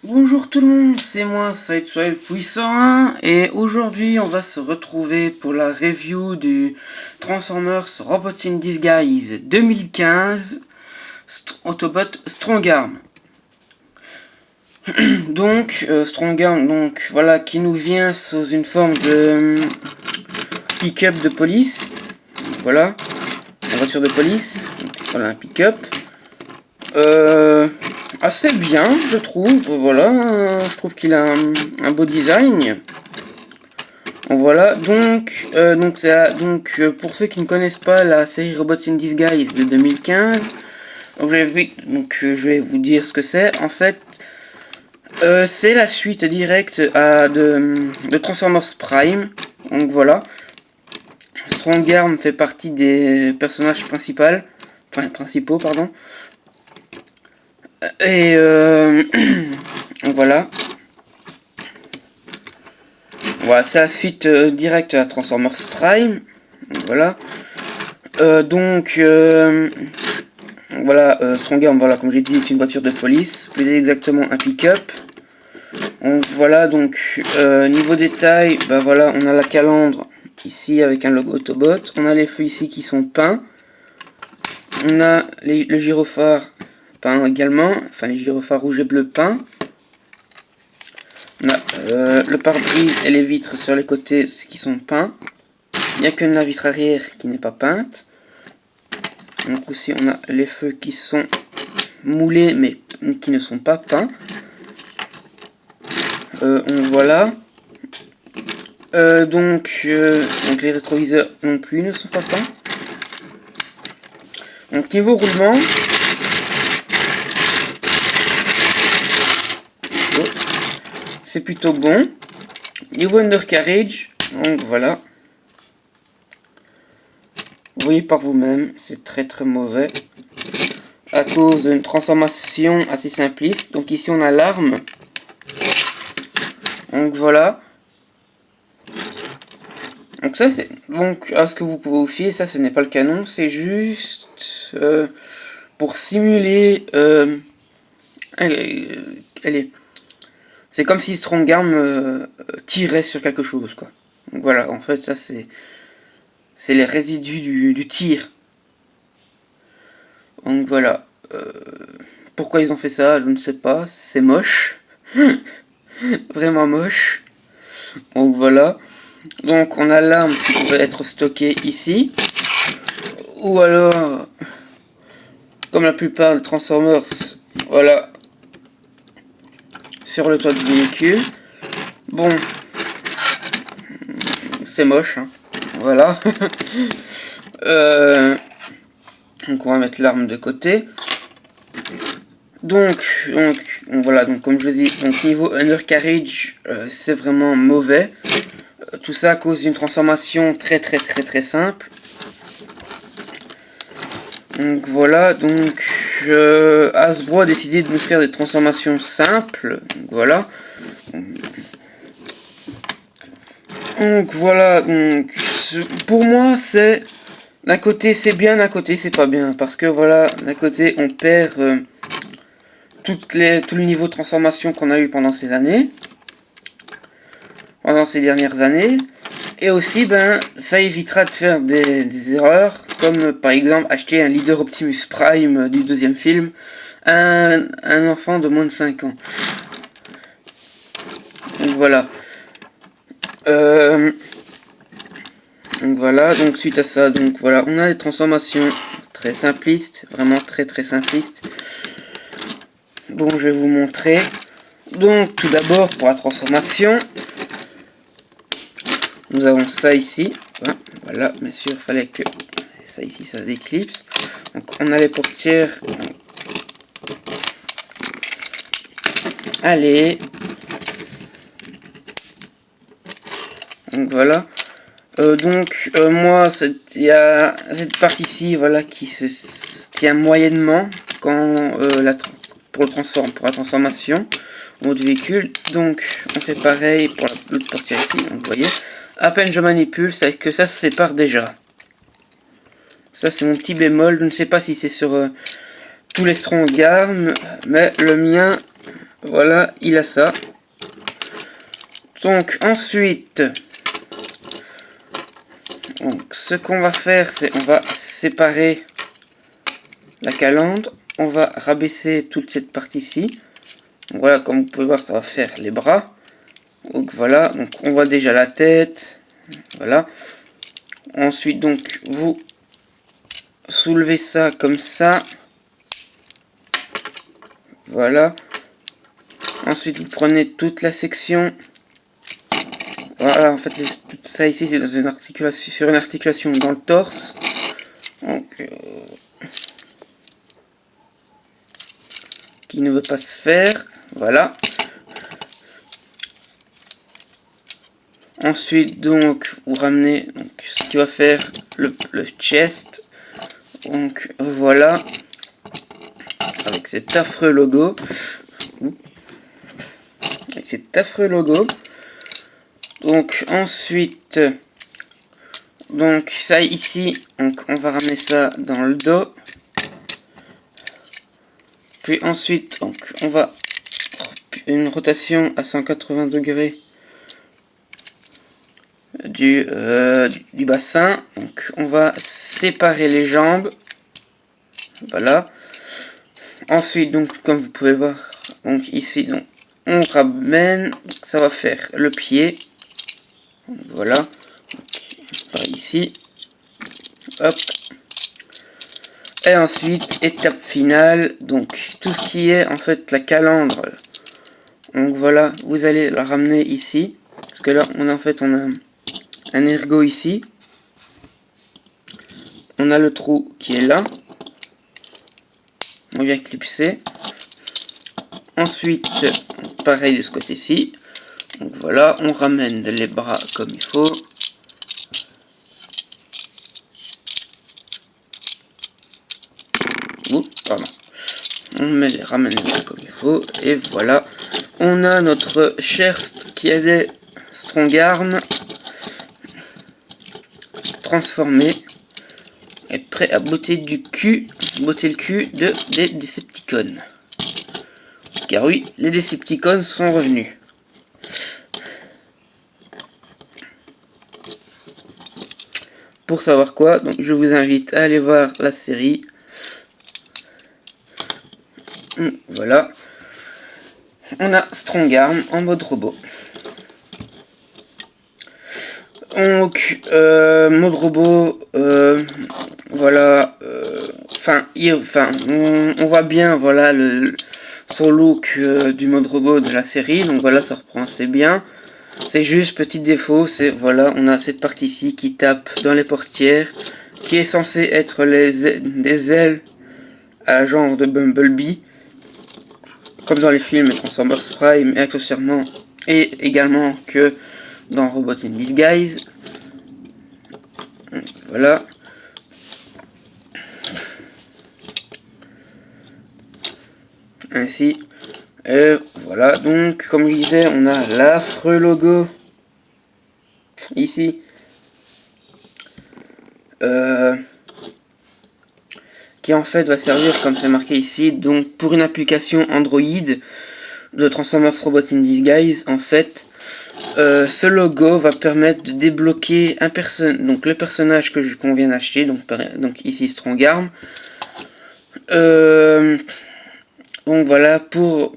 Bonjour tout le monde, c'est moi, Sideswipe Puissant 1 et aujourd'hui on va se retrouver pour la review du Transformers Robots in Disguise 2015 Autobot Strongarm. Donc Strongarm, donc voilà, qui nous vient sous une forme de pick-up de police. Voilà, une voiture de police, voilà un pick-up. Assez bien, je trouve. Voilà, je trouve qu'il a un beau design. Voilà, donc pour ceux qui ne connaissent pas la série Robots in Disguise de 2015, je vais vous dire ce que c'est. En fait, c'est la suite directe de Transformers Prime. Donc voilà, Strongarm fait partie des personnages principaux, pardon. Et voilà. Voilà, c'est la suite directe à Transformers Prime. Voilà. Voilà, Strongarm, voilà, comme j'ai dit, est une voiture de police, plus exactement un pick-up. Donc voilà, niveau détail, bah voilà, on a la calandre ici avec un logo Autobot. On a les feux ici qui sont peints. On a le gyrophare peint également, enfin les gyrophares rouge et bleu peints. On a le pare-brise et les vitres sur les côtés qui sont peints. Il n'y a que la vitre arrière qui n'est pas peinte. Donc aussi on a les feux qui sont moulés mais qui ne sont pas peints. Voilà. Donc les rétroviseurs non plus ne sont pas peints. Donc niveau roulement, c'est plutôt bon. Niveau undercarriage, donc voilà. Vous voyez par vous-même, c'est très mauvais. À cause d'une transformation assez simpliste. Donc ici on a l'arme. Donc voilà. Donc ça c'est. Donc à ce que vous pouvez vous fier, ça ce n'est pas le canon, c'est juste pour simuler. Allez. C'est comme si Strongarm tirait sur quelque chose, quoi. Donc voilà, en fait, ça c'est les résidus du tir. Donc voilà. Pourquoi ils ont fait ça, je ne sais pas. C'est moche. Vraiment moche. Donc voilà. Donc on a l'arme qui pourrait être stockée ici. Ou alors, comme la plupart des Transformers, voilà, sur le toit du véhicule. Bon, c'est moche, hein. Voilà. Donc on va mettre l'arme de côté. Donc voilà, donc comme je vous dis, donc niveau undercarriage, c'est vraiment mauvais. Tout ça à cause d'une transformation très simple. Donc voilà, Hasbro a décidé de nous faire des transformations simples. Donc voilà. Donc voilà, pour moi c'est d'un côté c'est bien, d'un côté c'est pas bien, parce que voilà, d'un côté on perd tout le niveau de transformation qu'on a eu pendant ces dernières années, et aussi ça évitera de faire des erreurs, comme par exemple acheter un leader Optimus Prime du deuxième film à un enfant de moins de 5 ans. Donc voilà. Donc voilà, donc suite à ça, donc voilà, on a des transformations très simplistes, vraiment très simplistes. Donc je vais vous montrer. Donc tout d'abord pour la transformation, nous avons ça ici. Voilà, bien sûr, il fallait que ça ici ça se déclipse. Donc on a les portières. Allez. Donc voilà. Moi, il y a cette partie ici, voilà, qui se tient moyennement quand pour la transformation au mode véhicule. Donc, on fait pareil pour l'autre portière ici. Donc, vous voyez, à peine je manipule, c'est que ça se sépare déjà. Ça, c'est mon petit bémol. Je ne sais pas si c'est sur tous les Strongarm, mais le mien, voilà, il a ça. Donc ensuite, donc, ce qu'on va faire, c'est on va séparer la calandre. On va rabaisser toute cette partie-ci. Voilà, comme vous pouvez voir, ça va faire les bras. Donc voilà, donc on voit déjà la tête. Voilà. Ensuite, donc, vous soulevez ça comme ça. Voilà. Ensuite, vous prenez toute la section. Voilà, en fait, tout ça ici, c'est dans une articulation, sur une articulation dans le torse. Donc, qui ne veut pas se faire. Voilà. Ensuite, donc, vous ramenez donc, ce qui va faire le chest. Donc, voilà. Avec cet affreux logo. Avec cet affreux logo. Donc, ensuite, donc, ça ici, donc, on va ramener ça dans le dos. Puis ensuite, donc, on va une rotation à 180 degrés du bassin. Donc, on va séparer les jambes. Voilà. Ensuite, donc, comme vous pouvez voir, donc ici, donc, on ramène. Donc, ça va faire le pied. Voilà. Donc, par ici. Hop. Et ensuite, étape finale, donc tout ce qui est en fait la calandre. Donc voilà, vous allez la ramener ici. Parce que là, on a un ergot ici. On a le trou qui est là. On vient clipser. Ensuite, pareil de ce côté-ci. Donc voilà, on ramène les bras comme il faut. Pardon. On ramène les bras comme il faut. Et voilà. On a notre Sherst qui a des strong arms transformé et prêt à botter le cul des Decepticons. Car oui, les Decepticons sont revenus. Pour savoir quoi, donc je vous invite à aller voir la série. Voilà. On a Strong Arm en mode robot. Donc, mode robot, voilà. On voit bien, voilà, son look du mode robot de la série. Donc voilà, ça reprend assez bien. C'est juste petit défaut, c'est voilà, on a cette partie-ci qui tape dans les portières, qui est censée être des ailes à la genre de Bumblebee, comme dans les films Transformers Prime et accessoirement, et également que dans Robot in Disguise. Voilà. Ainsi. Et voilà, donc comme je disais, on a l'affreux logo ici. Qui en fait va servir, comme c'est marqué ici, donc pour une application Android de Transformers Robot in Disguise. En fait, ce logo va permettre de débloquer donc le personnage qu'on vient d'acheter, donc ici Strong Arm. Donc voilà,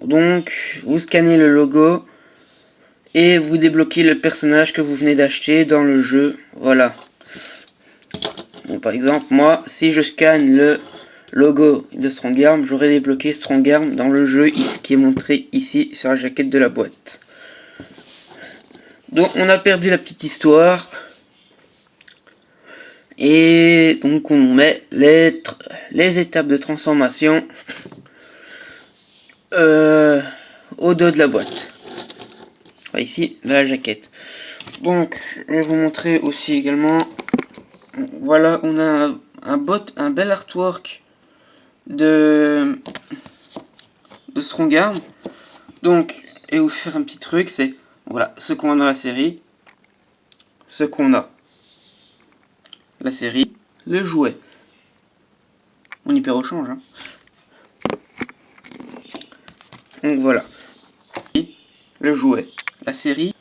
donc vous scannez le logo et vous débloquez le personnage que vous venez d'acheter dans le jeu. Voilà. Donc, par exemple, moi, si je scanne le logo de Strong Arm, j'aurai débloqué Strong Arm dans le jeu qui est montré ici sur la jaquette de la boîte. Donc on a perdu la petite histoire. Et donc on nous met les étapes de transformation au dos de la boîte. Enfin, ici, dans la jaquette. Donc je vais vous montrer aussi également. Voilà, on a un bel artwork de Strong Arm. Donc, et vous faire un petit truc, c'est voilà ce qu'on a dans la série, ce qu'on a la série, le jouet. On y perd au change. Hein. Donc voilà. le jouet. La série.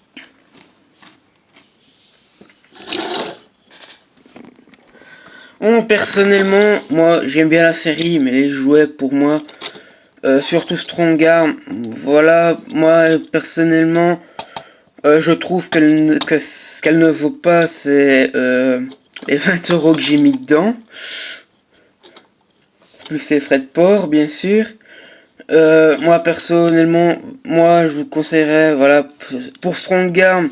Bon, personnellement, moi j'aime bien la série, mais les jouets pour moi, surtout Strongarm, voilà, moi personnellement, je trouve que ce qu'elle ne vaut pas, c'est les 20 € que j'ai mis dedans, plus les frais de port, bien sûr. Moi personnellement, moi je vous conseillerais, voilà, pour Strongarm,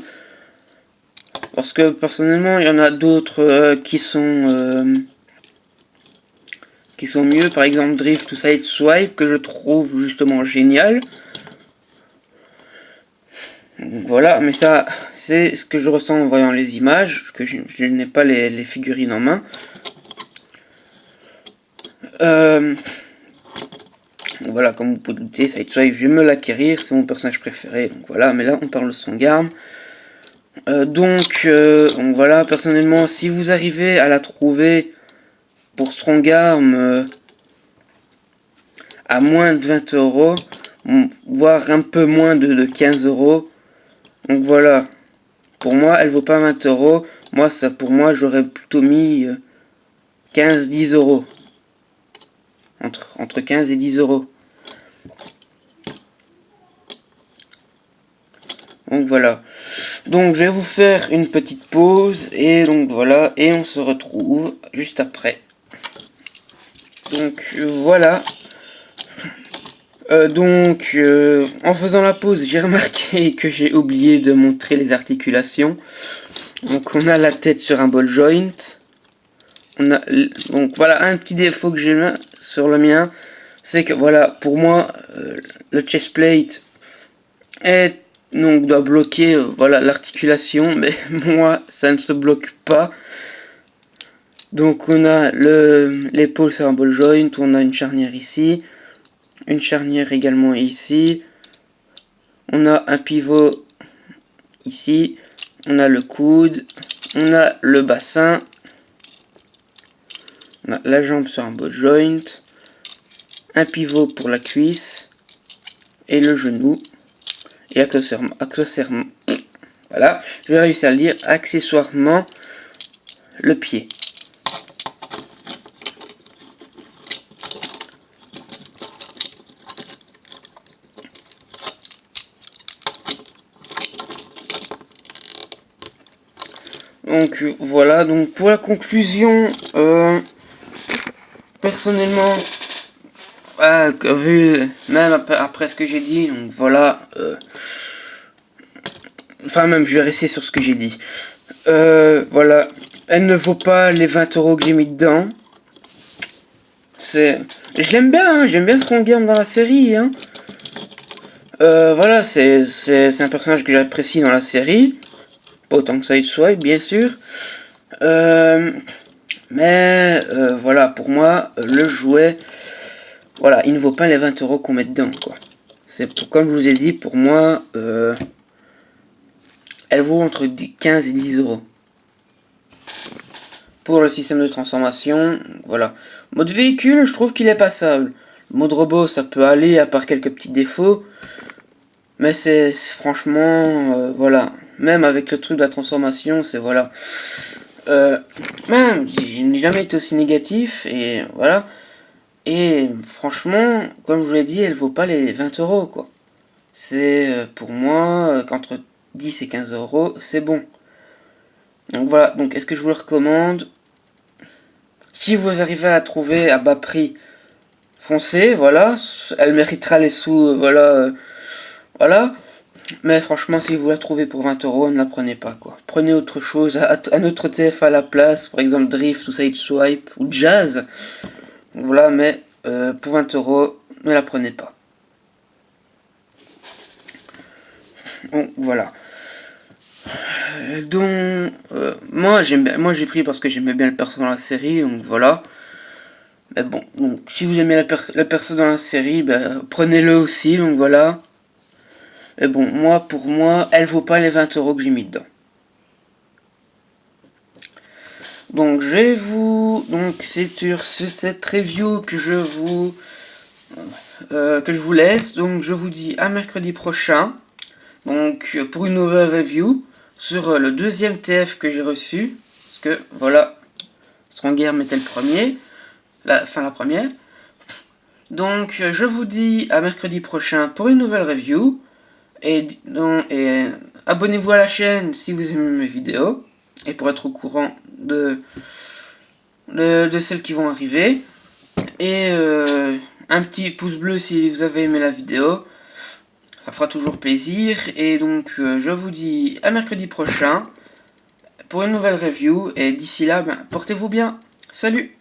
parce que personnellement, il y en a d'autres qui sont mieux, par exemple Drift ou Sideswipe, que je trouve justement génial. Donc voilà, mais ça, c'est ce que je ressens en voyant les images, que je n'ai pas les figurines en main. Voilà, comme vous pouvez douter, Sideswipe, je vais me l'acquérir, c'est mon personnage préféré. Donc voilà, mais là, on parle de Strongarm. Donc voilà, personnellement, si vous arrivez à la trouver pour Strongarm à moins de 20 €, voire un peu moins de 15 €. Donc voilà, pour moi, elle vaut pas 20 €. Moi, ça, pour moi, j'aurais plutôt mis 15-10 €. Entre 15 et 10 €. Donc voilà. Donc je vais vous faire une petite pause et donc voilà, et on se retrouve juste après. Donc voilà. En faisant la pause, j'ai remarqué que j'ai oublié de montrer les articulations. Donc on a la tête sur un ball joint. Donc voilà, un petit défaut que j'ai sur le mien, c'est que voilà, pour moi, le chest plate doit bloquer voilà l'articulation, mais moi ça ne se bloque pas. Donc on a l'épaule sur un ball joint, on a une charnière ici, une charnière également ici, on a un pivot ici, on a le coude, on a le bassin, on a la jambe sur un ball joint, un pivot pour la cuisse et le genou, et accessoirement, voilà, je vais réussir à le dire, accessoirement le pied. Donc voilà, donc pour la conclusion, personnellement, vu même après ce que j'ai dit, donc voilà, enfin même je vais rester sur ce que j'ai dit. Voilà, elle ne vaut pas les 20 € que j'ai mis dedans. Je l'aime bien, hein, j'aime bien Strongarm dans la série. Hein. Voilà, c'est un personnage que j'apprécie dans la série. Pas autant que Sideswipe, bien sûr. Mais voilà, pour moi, le jouet, voilà, il ne vaut pas les 20 € qu'on met dedans, quoi. Comme je vous ai dit, pour moi, elle vaut entre 15 et 10 €. Pour le système de transformation, voilà. Mode véhicule, je trouve qu'il est passable. Mode robot, ça peut aller, à part quelques petits défauts. Mais c'est franchement, voilà. Même avec le truc de la transformation, c'est voilà. Même, je n'ai jamais été aussi négatif, et voilà. Et franchement, comme je vous l'ai dit, elle vaut pas les 20 € quoi. C'est pour moi, qu'entre 10 et 15 €, c'est bon. Donc voilà, donc est-ce que je vous le recommande? Si vous arrivez à la trouver à bas prix, foncez, voilà. Elle méritera les sous, voilà. Voilà. Mais franchement, si vous la trouvez pour 20 €, ne la prenez pas, quoi. Prenez autre chose, un autre TF à la place, par exemple Drift ou Sideswipe ou Jazz. Voilà, mais pour 20 €, ne la prenez pas. Bon, voilà. Donc, moi j'ai pris parce que j'aimais bien le perso dans la série, donc voilà. Mais bon, donc, si vous aimez le perso dans la série, ben, prenez-le aussi, donc voilà. Et bon, pour moi, elle vaut pas les 20 € que j'ai mis dedans. Donc c'est sur cette review que je vous laisse. Donc je vous dis à mercredi prochain. Donc pour une nouvelle review sur le deuxième TF que j'ai reçu. Parce que voilà, Stronger mettait le premier, la première. Donc je vous dis à mercredi prochain pour une nouvelle review. Et abonnez-vous à la chaîne si vous aimez mes vidéos. Et pour être au courant de celles qui vont arriver. Et un petit pouce bleu si vous avez aimé la vidéo. Ça fera toujours plaisir. Et donc je vous dis à mercredi prochain pour une nouvelle review. Et d'ici là, portez-vous bien. Salut!